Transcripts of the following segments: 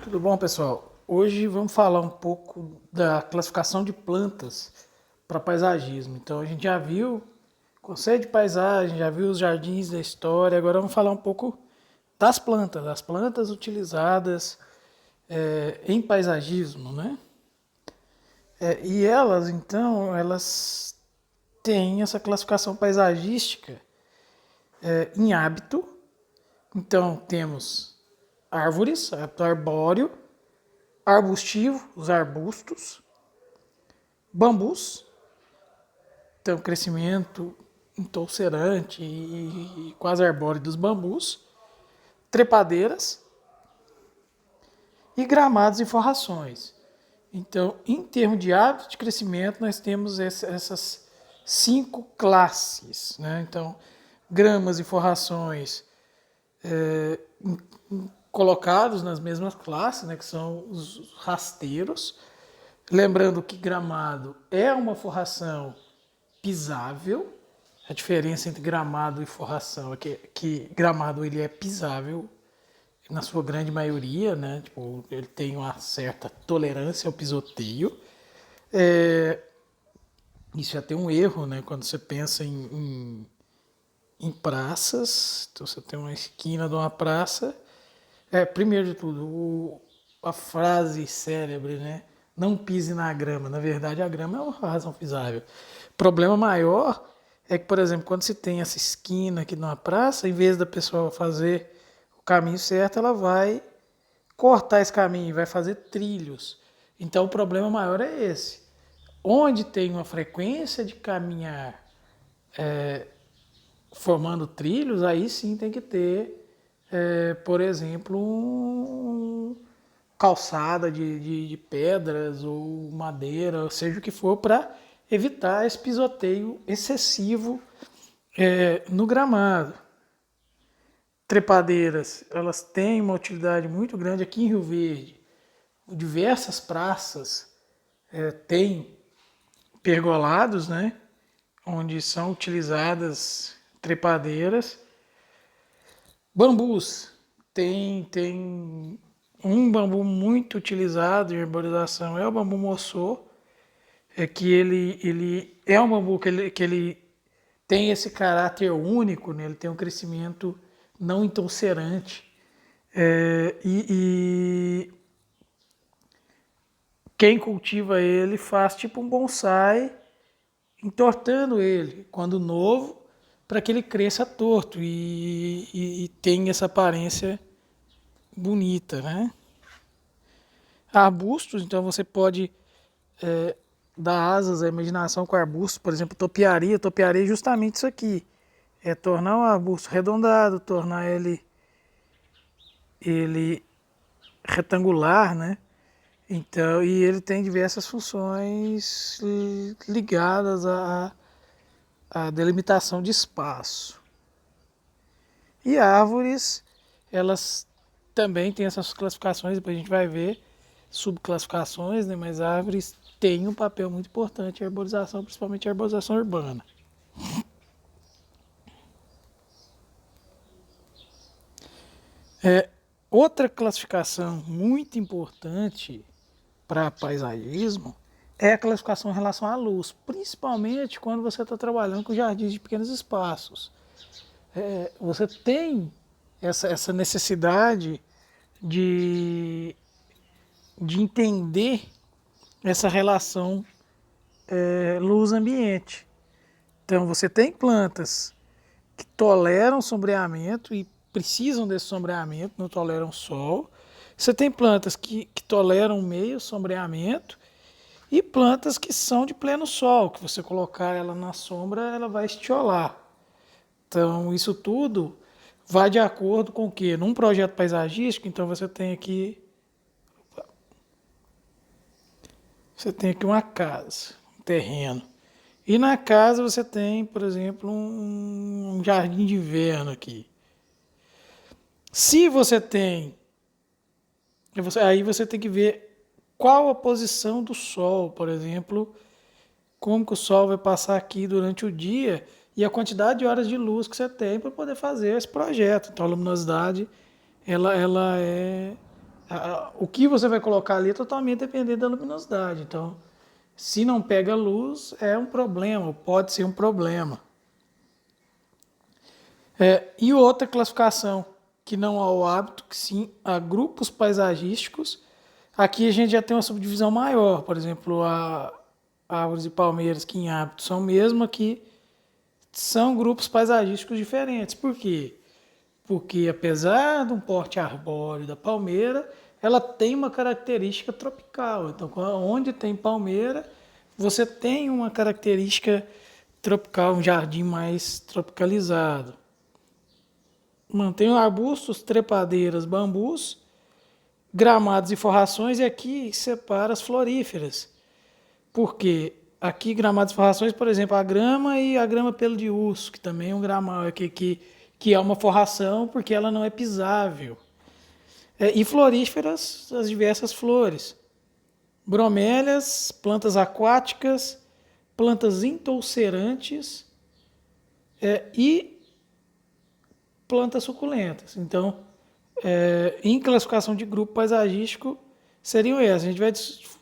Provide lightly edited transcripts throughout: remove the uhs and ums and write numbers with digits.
Tudo bom, pessoal? Hoje vamos falar um pouco da classificação de plantas para paisagismo. Então, a gente já viu o conceito de paisagem, já viu os jardins da história, agora vamos falar um pouco das plantas utilizadas em paisagismo, né? E elas, então, elas têm essa classificação paisagística em hábito. Então, temos árvores, hábito arbóreo, arbustivo, os arbustos, bambus, então crescimento entolcerante e quase arbóreo dos bambus, trepadeiras e gramados e forrações. Então, em termos de hábito de crescimento, nós temos essas 5 classes, né? Então, gramas e forrações é, colocados nas mesmas classes, né, que são os rasteiros. Lembrando que gramado é uma forração pisável. A diferença entre gramado e forração é que gramado ele é pisável na sua grande maioria, né? Tipo, ele tem uma certa tolerância ao pisoteio. Isso já tem um erro, né? Quando você pensa em praças, então você tem uma esquina de uma praça. Primeiro de tudo, a frase célebre, né? Não pise na grama. Na verdade, a grama é uma razão pisável. O problema maior é que, por exemplo, quando se tem essa esquina aqui numa praça, em vez da pessoa fazer o caminho certo, ela vai cortar esse caminho e vai fazer trilhos. Então, o problema maior é esse. Onde tem uma frequência de caminhar formando trilhos, aí sim tem que ter, por exemplo, calçada de pedras ou madeira, seja o que for, para evitar esse pisoteio excessivo no gramado. Trepadeiras, elas têm uma utilidade muito grande aqui em Rio Verde. Diversas praças têm pergolados, né, onde são utilizadas trepadeiras. Bambus, tem um bambu muito utilizado em arborização, é o bambu moçô, que ele é um bambu que ele tem esse caráter único, né? Ele tem um crescimento não entulcerante. E quem cultiva ele faz tipo um bonsai, entortando ele, quando novo, para que ele cresça torto e tenha essa aparência bonita, né? Arbustos, então você pode dar asas à imaginação com arbustos, por exemplo, topiaria. Topiaria é justamente isso aqui, é tornar um arbusto arredondado, tornar ele retangular, né? Então, e ele tem diversas funções ligadas à delimitação de espaço. E árvores, elas também têm essas classificações, depois a gente vai ver subclassificações, né? Mas árvores têm um papel muito importante em arborização, principalmente a arborização urbana. Outra classificação muito importante para paisagismo é a classificação em relação à luz, principalmente quando você está trabalhando com jardins de pequenos espaços. Você tem essa necessidade de, de entender essa relação luz-ambiente. Então, você tem plantas que toleram sombreamento e precisam desse sombreamento, não toleram sol. Você tem plantas que toleram meio sombreamento e plantas que são de pleno sol, que você colocar ela na sombra, ela vai estiolar. Então, isso tudo vai de acordo com o quê? Num projeto paisagístico, então você tem aqui uma casa, um terreno. E na casa você tem, por exemplo, um jardim de inverno aqui. Se você tem, aí você tem que ver qual a posição do sol, por exemplo, como que o sol vai passar aqui durante o dia e a quantidade de horas de luz que você tem para poder fazer esse projeto. Então a luminosidade ela O que você vai colocar ali é totalmente dependente da luminosidade. Então, se não pega luz, é um problema, pode ser um problema. E outra classificação, que não ao hábito, que sim a grupos paisagísticos. Aqui a gente já tem uma subdivisão maior, por exemplo, a árvores e palmeiras, que em hábito são mesmo, aqui são grupos paisagísticos diferentes. Por quê? Porque apesar de um porte arbóreo da palmeira, ela tem uma característica tropical. Então, onde tem palmeira, você tem uma característica tropical, um jardim mais tropicalizado. Mantém arbustos, trepadeiras, bambus, gramados e forrações, e aqui separa as floríferas. Porque aqui gramados e forrações, por exemplo, a grama e a grama pelo de urso, que também é um gramado, que é uma forração porque ela não é pisável. E floríferas, as diversas flores. Bromélias, plantas aquáticas, plantas intolcerantes e plantas suculentas. Então, em classificação de grupo paisagístico, seriam essas. A gente vai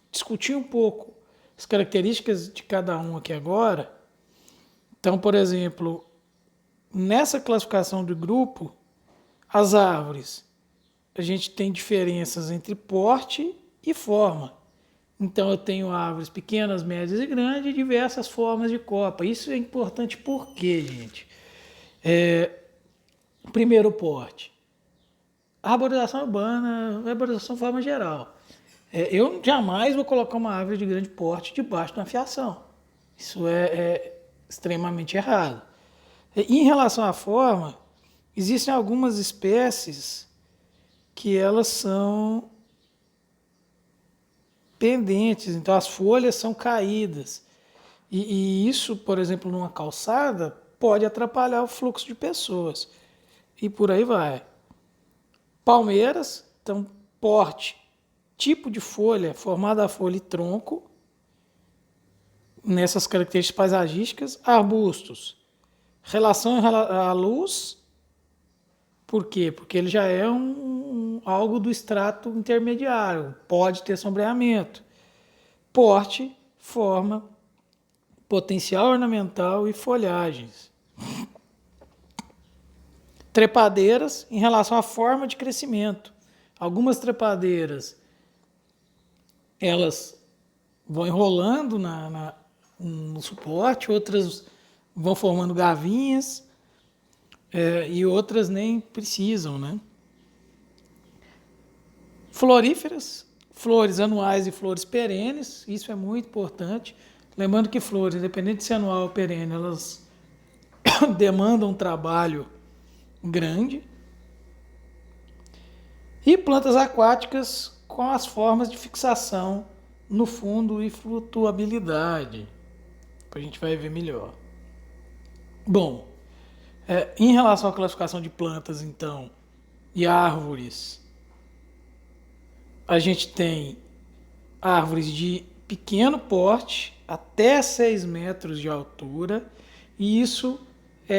discutir um pouco as características de cada um aqui agora. Então, por exemplo, nessa classificação de grupo, as árvores, a gente tem diferenças entre porte e forma. Então, eu tenho árvores pequenas, médias e grandes e diversas formas de copa. Isso é importante por quê, gente? Primeiro, porte. Arborização urbana, arborização de forma geral. Eu jamais vou colocar uma árvore de grande porte debaixo de uma fiação. Isso é extremamente errado. Em relação à forma, existem algumas espécies que elas são pendentes, então as folhas são caídas. E isso, por exemplo, numa calçada, pode atrapalhar o fluxo de pessoas. E por aí vai. Palmeiras, então, porte, tipo de folha, formada a folha e tronco, nessas características paisagísticas. Arbustos, relação à luz, por quê? Porque ele já é algo do estrato intermediário, pode ter sombreamento. Porte, forma, potencial ornamental e folhagens. Trepadeiras, em relação à forma de crescimento. Algumas trepadeiras, elas vão enrolando no suporte, outras vão formando gavinhas, e outras nem precisam, né? Floríferas, flores anuais e flores perenes, isso é muito importante. Lembrando que flores, independente de ser anual ou perene, elas demandam um trabalho grande. E plantas aquáticas com as formas de fixação no fundo e flutuabilidade. A gente vai ver melhor. Bom, em relação à classificação de plantas, então, e árvores, a gente tem árvores de pequeno porte, até 6 metros de altura, e isso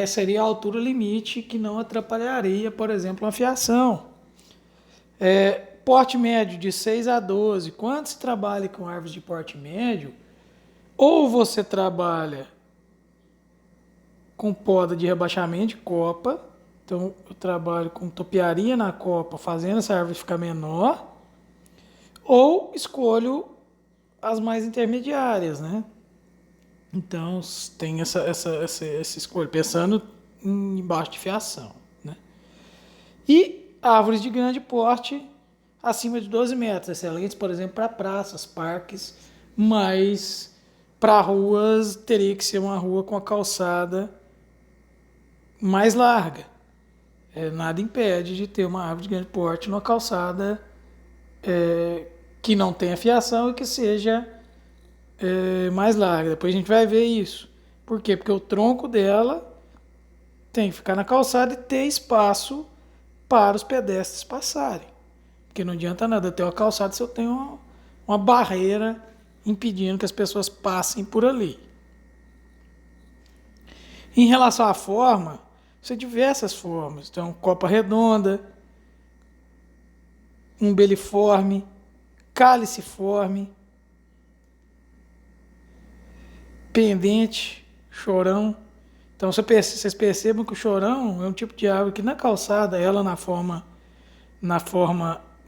seria a altura limite que não atrapalharia, por exemplo, uma fiação. Porte médio de 6 a 12. Quando se trabalha com árvores de porte médio, ou você trabalha com poda de rebaixamento de copa, então eu trabalho com topiaria na copa, fazendo essa árvore ficar menor, ou escolho as mais intermediárias, né? Então tem essa escolha, pensando em baixo de fiação, né? E árvores de grande porte, acima de 12 metros, excelentes, por exemplo, para praças, parques, mas para ruas teria que ser uma rua com a calçada mais larga. Nada impede de ter uma árvore de grande porte numa calçada que não tenha fiação e que seja mais larga. Depois a gente vai ver isso. Por quê? Porque o tronco dela tem que ficar na calçada e ter espaço para os pedestres passarem. Porque não adianta nada ter uma calçada se eu tenho uma barreira impedindo que as pessoas passem por ali. Em relação à forma, você tem diversas formas. Então, copa redonda, umbeliforme, caliciforme, pendente, chorão. Então vocês percebam que o chorão é um tipo de árvore que na calçada, ela na forma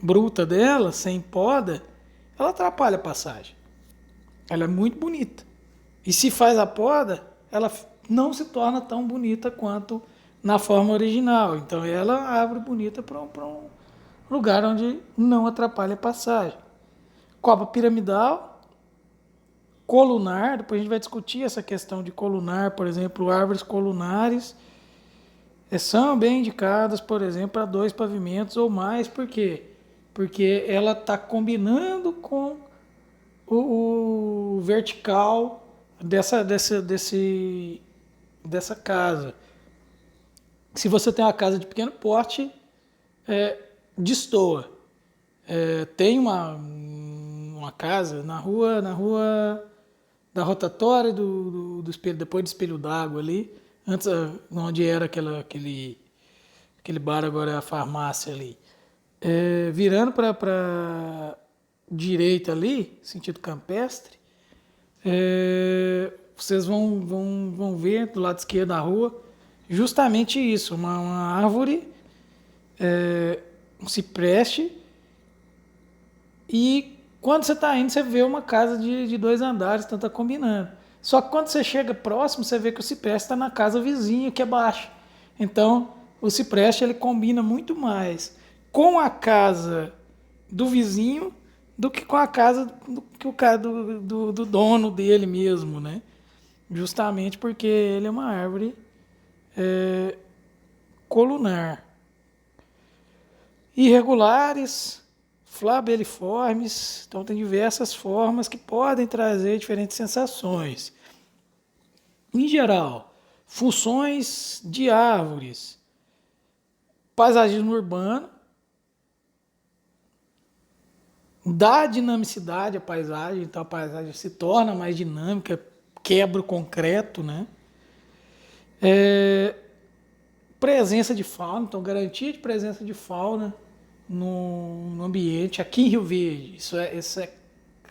bruta dela, sem poda, ela atrapalha a passagem. Ela é muito bonita. E se faz a poda, ela não se torna tão bonita quanto na forma original. Então ela é uma árvore bonita para um lugar onde não atrapalha a passagem. Copa piramidal, colunar, depois a gente vai discutir essa questão de colunar, por exemplo, árvores colunares são bem indicadas, por exemplo, para 2 pavimentos ou mais, por quê? Porque ela está combinando com o vertical dessa casa. Se você tem uma casa de pequeno porte, destoa. Tem uma casa na rua da rotatória do espelho, depois do espelho d'água ali, antes onde era aquele bar, agora é a farmácia ali. Virando para direita ali, sentido campestre, vocês vão ver do lado esquerdo da rua justamente isso, uma árvore, um cipreste, e quando você está indo, você vê uma casa de 2 andares, então está combinando. Só que quando você chega próximo, você vê que o cipreste está na casa vizinha, que é baixa. Então, o cipreste ele combina muito mais com a casa do vizinho do que com a casa do dono dele mesmo, né? Justamente porque ele é uma árvore colunar. Irregulares, flabeliformes, então tem diversas formas que podem trazer diferentes sensações. Em geral, funções de árvores, paisagismo urbano, dá dinamicidade à paisagem, então a paisagem se torna mais dinâmica, quebra o concreto, né? Presença de fauna, então garantia de presença de fauna no ambiente. Aqui em Rio Verde, isso é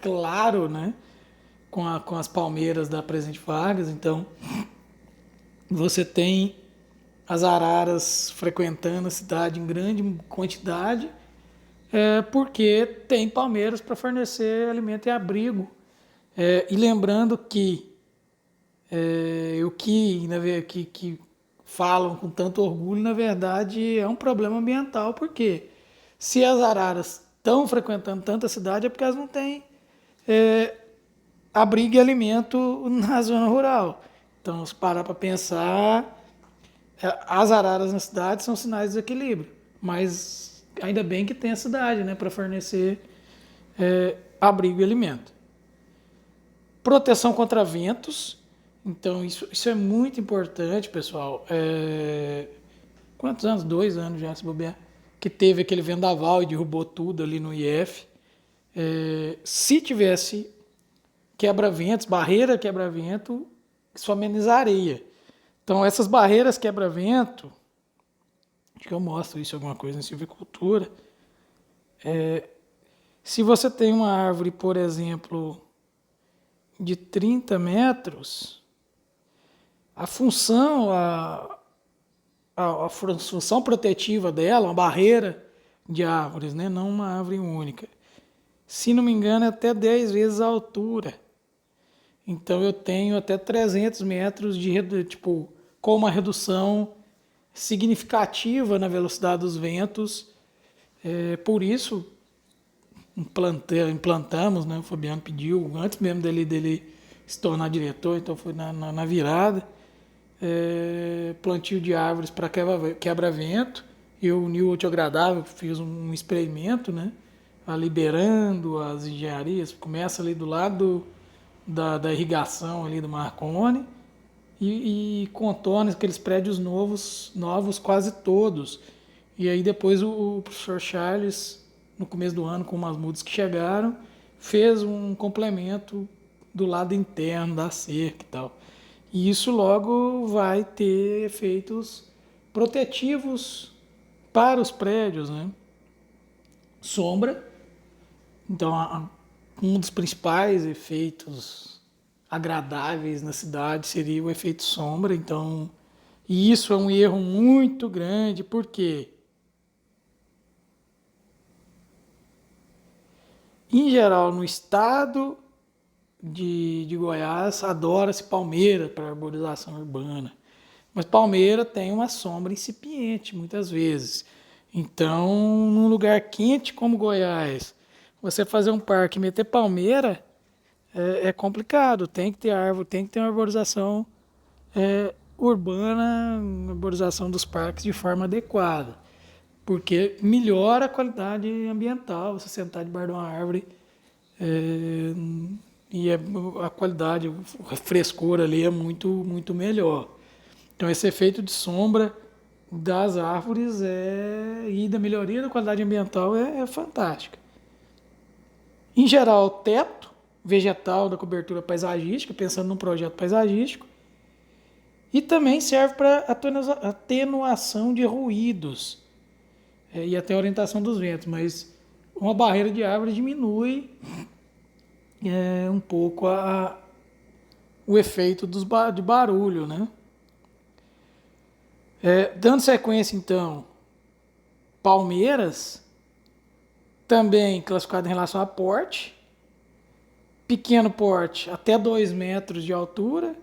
claro, né? Com as palmeiras da Presidente Vargas, então você tem as araras frequentando a cidade em grande quantidade, porque tem palmeiras para fornecer alimento e abrigo. E lembrando que o que falam com tanto orgulho, na verdade, é um problema ambiental, porque se as araras estão frequentando tanta cidade é porque elas não têm abrigo e alimento na zona rural. Então, se parar para pensar, as araras na cidade são sinais de desequilíbrio, mas ainda bem que tem a cidade, né, para fornecer abrigo e alimento. Proteção contra ventos, então isso é muito importante, pessoal. Quantos anos? 2 anos já, se bobear, que teve aquele vendaval e derrubou tudo ali no IF. Se tivesse quebra-ventos, barreira quebra-vento, isso amenizaria. Então, essas barreiras quebra-vento, acho que eu mostro isso alguma coisa em silvicultura. Se você tem uma árvore, por exemplo, de 30 metros, a função protetiva dela, uma barreira de árvores, né? Não uma árvore única. Se não me engano, é até 10 vezes a altura. Então eu tenho até 300 metros com uma redução significativa na velocidade dos ventos. Por isso implantamos, né? O Fabiano pediu, antes mesmo dele se tornar diretor, então foi na virada, plantio de árvores para quebra-vento. Eu uni o útil ao agradável, fiz um experimento, né? Liberando as engenharias, começa ali do lado da irrigação ali do Marconi e contorna aqueles prédios novos quase todos. E aí depois o professor Charles, no começo do ano, com umas mudas que chegaram, fez um complemento do lado interno da cerca e tal. E isso logo vai ter efeitos protetivos para os prédios, né? sombra. Então, um dos principais efeitos agradáveis na cidade seria o efeito sombra. Então, e isso é um erro muito grande, porque, em geral, no estado de Goiás, adora-se palmeira para arborização urbana. Mas palmeira tem uma sombra incipiente, muitas vezes. Então, num lugar quente como Goiás, você fazer um parque e meter palmeira é complicado. Tem que ter árvore, tem que ter uma arborização urbana, uma arborização dos parques de forma adequada. Porque melhora a qualidade ambiental você sentar debaixo de uma árvore é, a qualidade, a frescor ali é muito melhor. Então esse efeito de sombra das árvores e da melhoria da qualidade ambiental é fantástica. Em geral, o teto vegetal da cobertura paisagística, pensando num projeto paisagístico, e também serve para atenuação de ruídos e até orientação dos ventos, mas uma barreira de árvore diminui um pouco o efeito de barulho, né? Dando sequência, então, palmeiras, também classificado em relação a porte, pequeno porte até 2 metros de altura,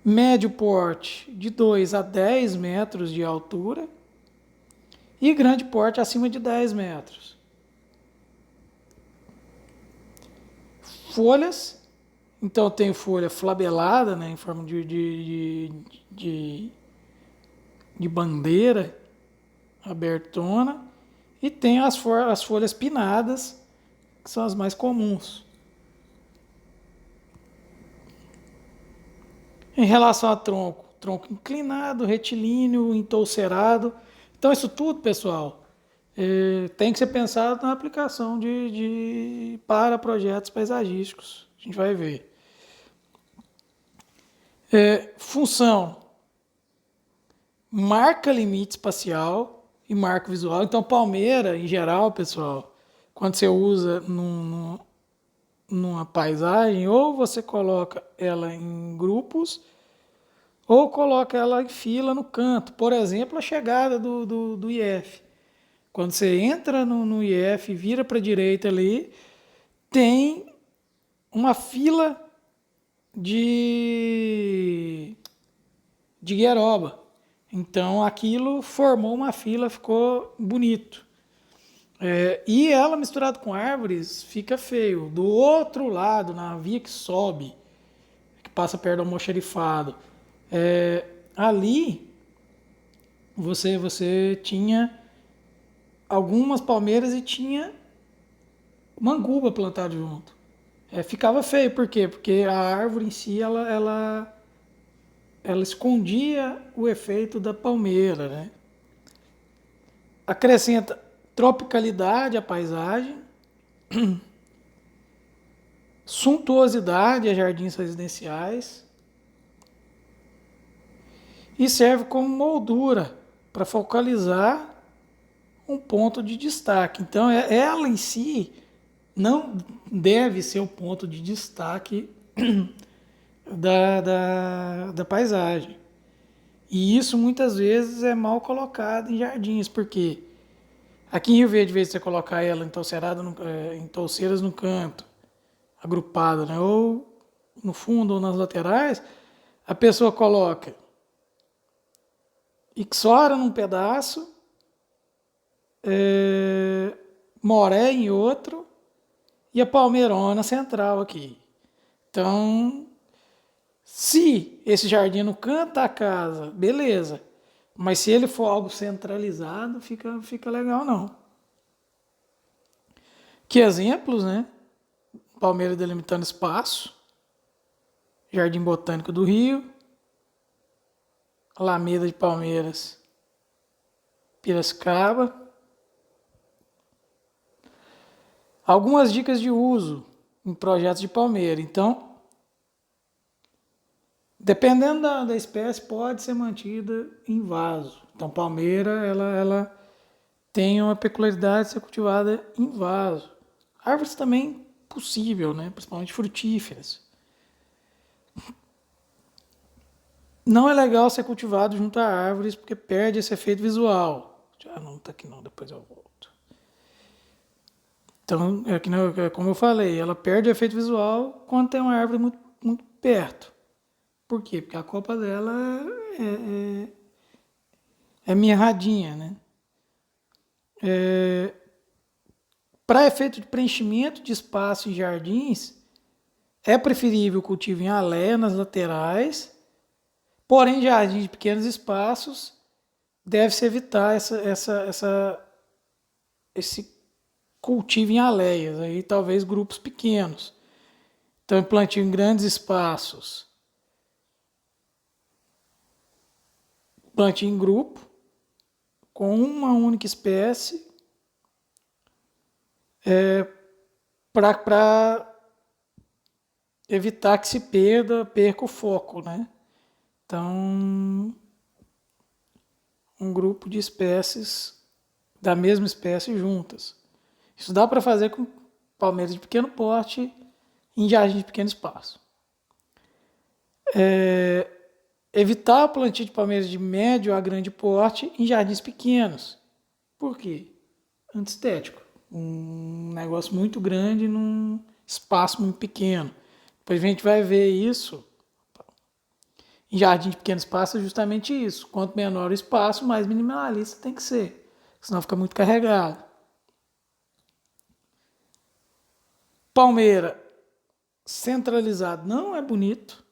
médio porte de 2 a 10 metros de altura e grande porte acima de 10 metros. Folhas, então tem folha flabelada, né, em forma de bandeira abertona, e tem as folhas pinadas, que são as mais comuns. Em relação a tronco inclinado, retilíneo, entolcerado. Então isso tudo, pessoal, tem que ser pensado na aplicação para projetos paisagísticos. A gente vai ver. Função: marca limite espacial e marco visual. Então, palmeira, em geral, pessoal, quando você usa numa paisagem, ou você coloca ela em grupos, ou coloca ela em fila no canto. Por exemplo, a chegada do IF. Quando você entra no IF e vira para a direita ali, tem uma fila de gueroba. Então aquilo formou uma fila, ficou bonito. E ela misturada com árvores fica feio. Do outro lado, na via que sobe, que passa perto do almoxarifado, ali você tinha algumas palmeiras e tinha manguba plantado junto. Ficava feio, por quê? Porque a árvore em si ela escondia o efeito da palmeira, né? Acrescenta tropicalidade à paisagem, suntuosidade a jardins residenciais e serve como moldura para focalizar um ponto de destaque. Então, ela em si não deve ser o ponto de destaque da paisagem. E isso muitas vezes é mal colocado em jardins, porque aqui em Rio Verde, de vez de você colocar ela em touceiras no canto, agrupada, né? Ou no fundo ou nas laterais, a pessoa coloca ixora num pedaço, moré em outro e a palmeirona central aqui. Então, se esse jardim no canto da casa, beleza. Mas se ele for algo centralizado, fica legal não. Que exemplos, né? Palmeira delimitando espaço, Jardim Botânico do Rio, Alameda de Palmeiras, Piracicaba. Algumas dicas de uso em projetos de palmeira. Então, dependendo da espécie, pode ser mantida em vaso. Então, palmeira, ela tem uma peculiaridade de ser cultivada em vaso. Árvores também possível, né? Principalmente frutíferas. Não é legal ser cultivado junto a árvores porque perde esse efeito visual. Ah, não, tá aqui não, depois eu volto. Então, como eu falei, ela perde o efeito visual quando tem uma árvore muito, muito perto. Por quê? Porque a copa dela é mirradinha, né? Para efeito de preenchimento de espaço em jardins, é preferível o cultivo em aléia nas laterais, porém, em jardins de pequenos espaços, deve-se evitar esse cultivo em aleias, aí talvez grupos pequenos. Então, plantio em grandes espaços, plantio em grupo, com uma única espécie, para evitar que se perca o foco, né? Então, um grupo de espécies da mesma espécie juntas. Isso dá para fazer com palmeiras de pequeno porte em jardim de pequeno espaço. Evitar o plantio de palmeiras de médio a grande porte em jardins pequenos. Por quê? Antiestético. Um negócio muito grande num espaço muito pequeno. Depois a gente vai ver isso em jardim de pequeno espaço, é justamente isso. Quanto menor o espaço, mais minimalista tem que ser. Senão fica muito carregado. Palmeira centralizado não é bonito.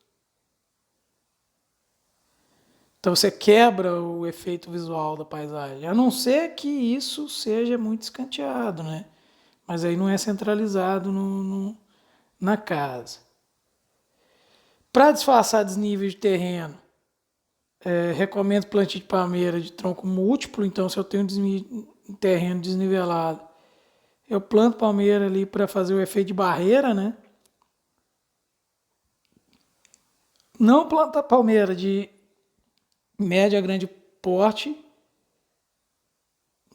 Então você quebra o efeito visual da paisagem. A não ser que isso seja muito escanteado, né? Mas aí não é centralizado na casa. Para disfarçar desnível de terreno, recomendo plantio de palmeira de tronco múltiplo. Então, se eu tenho um terreno desnivelado, eu planto palmeira ali para fazer o efeito de barreira, né? Não plantar palmeira de médio a grande porte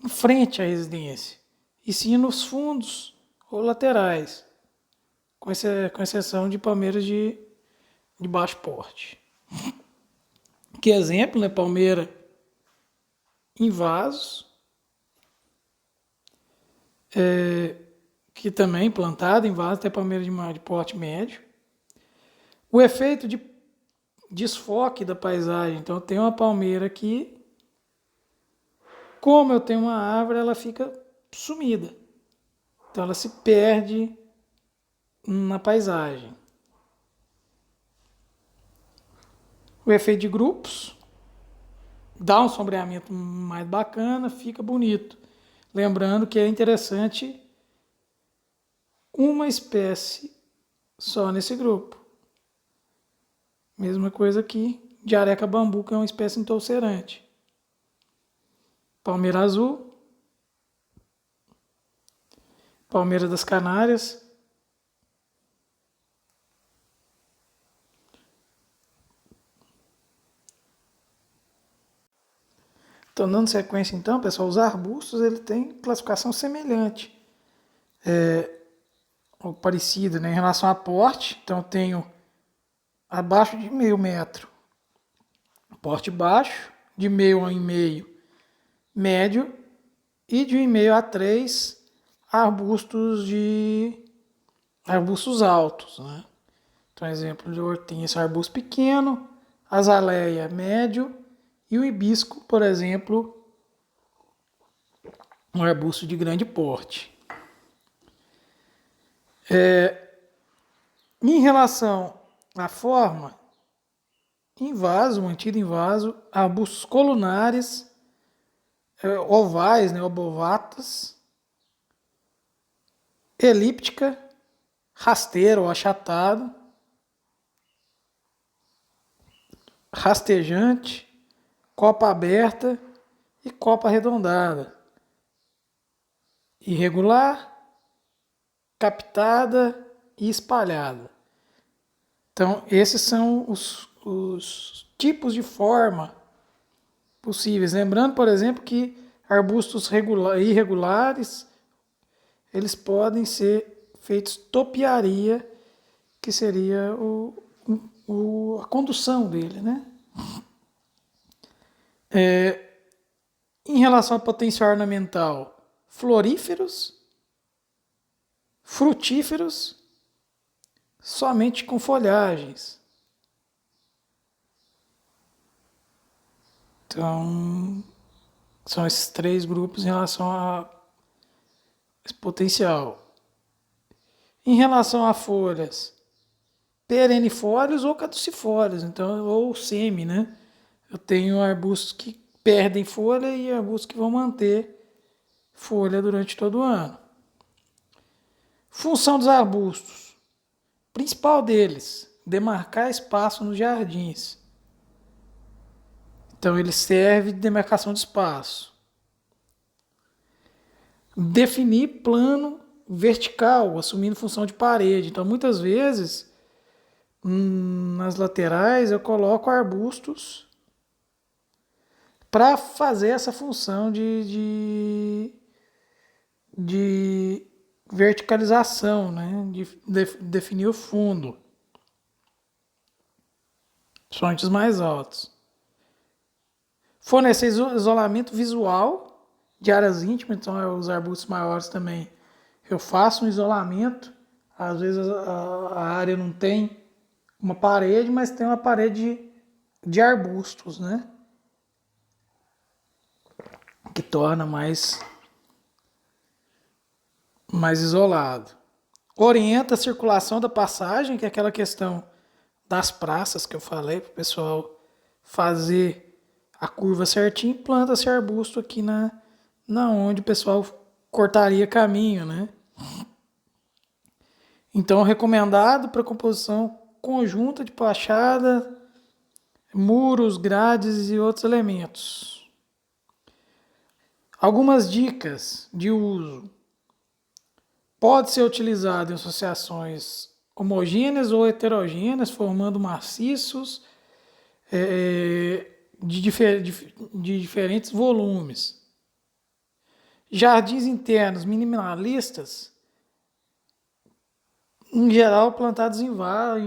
em frente à residência, e sim nos fundos ou laterais, com exceção de palmeiras de baixo porte. Que exemplo, né? Palmeira em vasos, que também plantada em vasos, tem palmeira de porte médio. O efeito de desfoque da paisagem. Então, eu tenho uma palmeira aqui, como eu tenho uma árvore, ela fica sumida. Então, ela se perde na paisagem. O efeito de grupos dá um sombreamento mais bacana, fica bonito. Lembrando que é interessante uma espécie só nesse grupo. Mesma coisa aqui de areca bambu, que é uma espécie entolcerante. Palmeira azul, palmeira das Canárias. Então, dando sequência então, pessoal, os arbustos ele tem classificação semelhante, ou parecida, né, em relação a porte. Então, eu tenho abaixo de meio metro, porte baixo, de meio em meio, médio, e de 1,5 a 3 arbustos altos, né? Então, exemplo de hortênsia, arbusto pequeno, azaleia médio e o hibisco, por exemplo, um arbusto de grande porte. Em relação à forma, em vaso, mantido em vaso, arbustos colunares, ovais, né, obovatas, elíptica, rasteiro ou achatado, rastejante, copa aberta e copa arredondada, irregular, captada e espalhada. Então, esses são os tipos de forma possíveis. Lembrando, por exemplo, que Arbustos irregulares, eles podem ser feitos topiaria, que seria a condução dele, né? Em relação à potência ornamental, floríferos, frutíferos, somente com folhagens. Então, são esses 3 grupos em relação a esse potencial. Em relação a folhas, perennifólios ou caducifólios, então, ou semi, né? Eu tenho arbustos que perdem folha e arbustos que vão manter folha durante todo o ano. Função dos arbustos. Principal deles, demarcar espaço nos jardins. Então ele serve de demarcação de espaço. Definir plano vertical, assumindo função de parede. Então muitas vezes nas laterais eu coloco arbustos para fazer essa função de verticalização, né? De definir o fundo, principalmente os mais altos. Fornecer isolamento visual de áreas íntimas, então os arbustos maiores também. Eu faço um isolamento, às vezes a área não tem uma parede, mas tem uma parede de arbustos, né? Que torna mais isolado. Orienta a circulação da passagem, que é aquela questão das praças que eu falei para o pessoal fazer a curva certinho, planta esse arbusto aqui na onde o pessoal cortaria caminho, né? Então, recomendado para composição conjunta de fachada, muros, grades e outros elementos. Algumas dicas de uso. Pode ser utilizado em associações homogêneas ou heterogêneas, formando maciços de diferentes volumes. Jardins internos minimalistas, em geral plantados em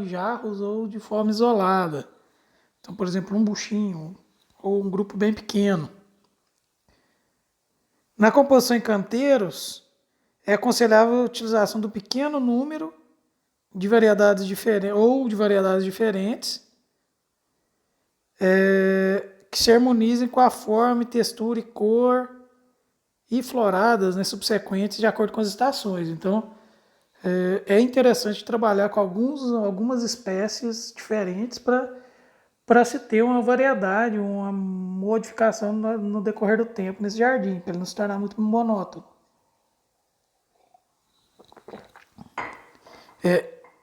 jarros ou de forma isolada. Então, por exemplo, um buchinho ou um grupo bem pequeno. Na composição em canteiros, é aconselhável a utilização do pequeno número de variedades diferentes que se harmonizem com a forma, textura e cor e floradas, né, subsequentes de acordo com as estações. Então, é interessante trabalhar com algumas espécies diferentes para se ter uma variedade, uma modificação no decorrer do tempo nesse jardim, para ele não se tornar muito monótono.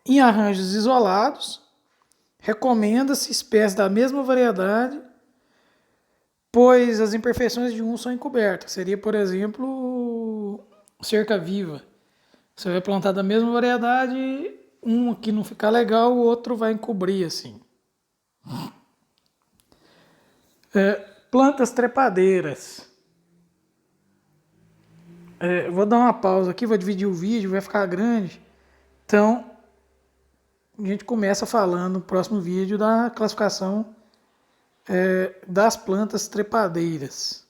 Em arranjos isolados, recomenda-se espécies da mesma variedade, pois as imperfeições de um são encobertas. Seria, por exemplo, cerca viva. Você vai plantar da mesma variedade, um aqui não ficar legal, o outro vai encobrir assim. Plantas trepadeiras. Vou dar uma pausa aqui, vou dividir o vídeo, vai ficar grande. Então, a gente começa falando no próximo vídeo da classificação das plantas trepadeiras.